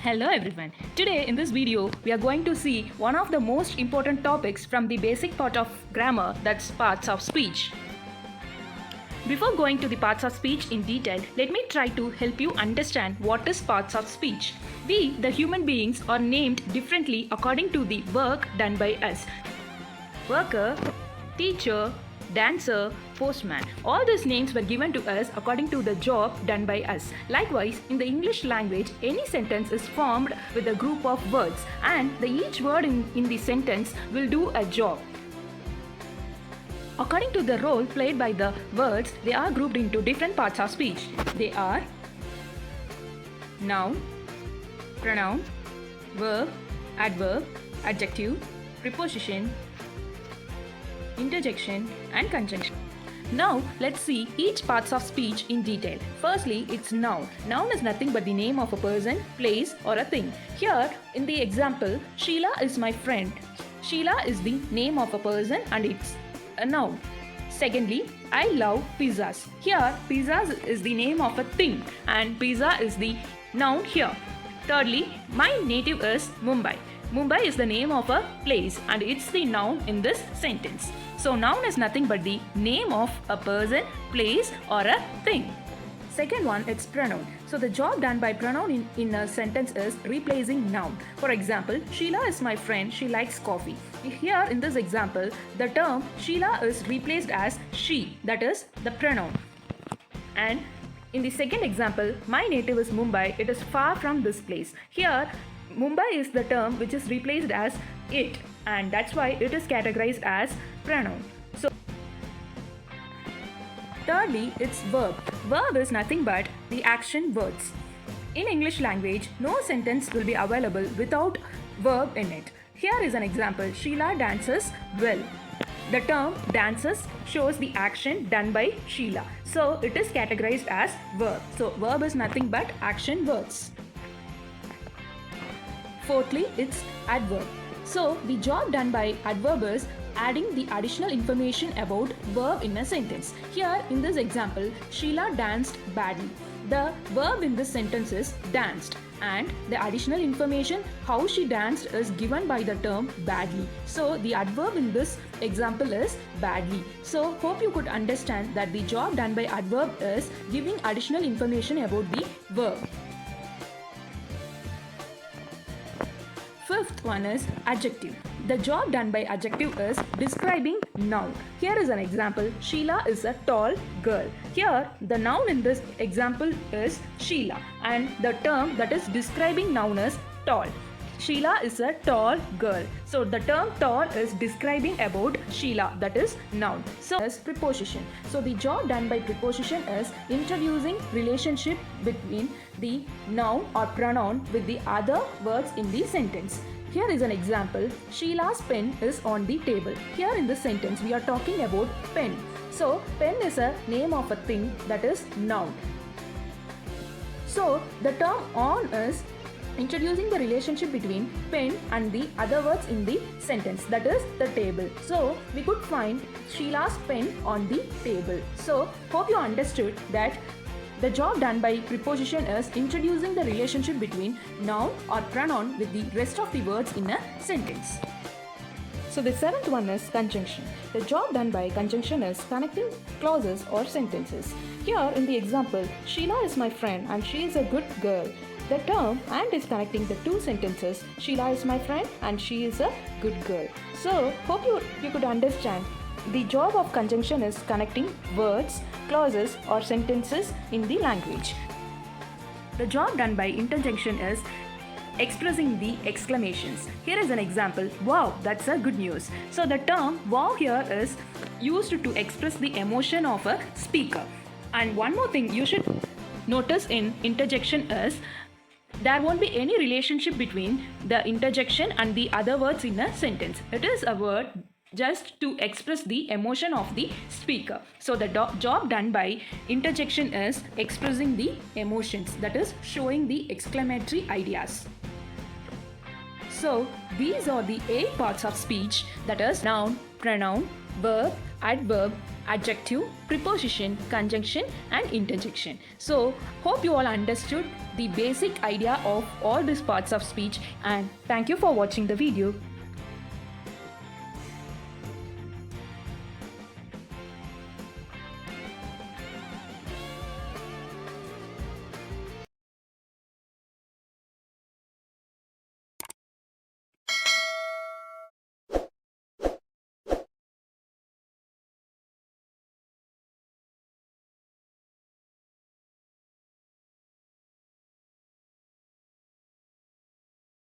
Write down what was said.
Hello everyone. Today in this video we are going to see one of the most important topics from the basic part of grammar, that's parts of speech. Before going to the parts of speech in detail, let me try to help you understand what is parts of speech. We, the human beings, are named differently according to the work done by us. Worker, teacher, dancer, postman. All these names were given to us according to the job done by us. Likewise, in the English language, any sentence is formed with a group of words and each word in the sentence will do a job. According to the role played by the words, they are grouped into different parts of speech. They are noun, pronoun, verb, adverb, adjective, preposition, interjection and conjunction. Now let's see each parts of speech in detail. Firstly, it's noun. Noun is nothing but the name of a person, place or a thing. Here in the example, Sheila is my friend. Sheila is the name of a person and it's a noun. Secondly, I love pizzas. Here, pizzas is the name of a thing and pizza is the noun here. Thirdly, my native is Mumbai. Mumbai is the name of a place and it's the noun in this sentence. So noun is nothing but the name of a person, place or a thing. Second one, it's pronoun. So the job done by pronoun in a sentence is replacing noun. For example, Sheila is my friend, she likes coffee. Here in this example, the term Sheila is replaced as she, that is the pronoun. And in the second example, my native is Mumbai, it is far from this place. Here, Mumbai is the term which is replaced as it and that's why it is categorized as pronoun. So thirdly, it's verb. Verb is nothing but the action words. In English language, no sentence will be available without verb in it. Here is an example. Sheila dances well. The term dances shows the action done by Sheila. So it is categorized as verb. So verb is nothing but action words. Fourthly, it's adverb. So the job done by adverb is adding the additional information about verb in a sentence. Here in this example, Sheila danced badly. The verb in this sentence is danced and the additional information how she danced is given by the term badly. So the adverb in this example is badly. So hope you could understand that the job done by adverb is giving additional information about the verb. Fifth one is adjective. The job done by adjective is describing noun. Here is an example. Sheila is a tall girl. Here the noun in this example is Sheila and the term that is describing noun is tall. Sheila is a tall girl. So the term tall is describing about Sheila, that is noun. So as preposition. So the job done by preposition is introducing relationship between the noun or pronoun with the other words in the sentence. Here is an example. Sheila's pen is on the table. Here in this sentence we are talking about pen. So pen is a name of a thing, that is noun. So the term on is introducing the relationship between pen and the other words in the sentence, that is the table. So we could find Sheila's pen on the table. So hope you understood that the job done by preposition is introducing the relationship between noun or pronoun with the rest of the words in a sentence. So the seventh one is conjunction. The job done by conjunction is connecting clauses or sentences. Here in the example, Sheila is my friend and she is a good girl. The term and is connecting the two sentences. Sheila is my friend and she is a good girl. So hope you could understand. The job of conjunction is connecting words, clauses or sentences in the language. The job done by interjection is expressing the exclamations. Here is an example. Wow, that's a good news. So the term wow here is used to express the emotion of a speaker. And one more thing you should notice in interjection is there won't be any relationship between the interjection and the other words in a sentence. It is a word just to express the emotion of the speaker. So the job done by interjection is expressing the emotions, that is showing the exclamatory ideas. So these are the 8 parts of speech, that is noun, pronoun, verb, adverb, adjective, preposition, conjunction and interjection. So hope you all understood the basic idea of all these parts of speech, and thank you for watching the video.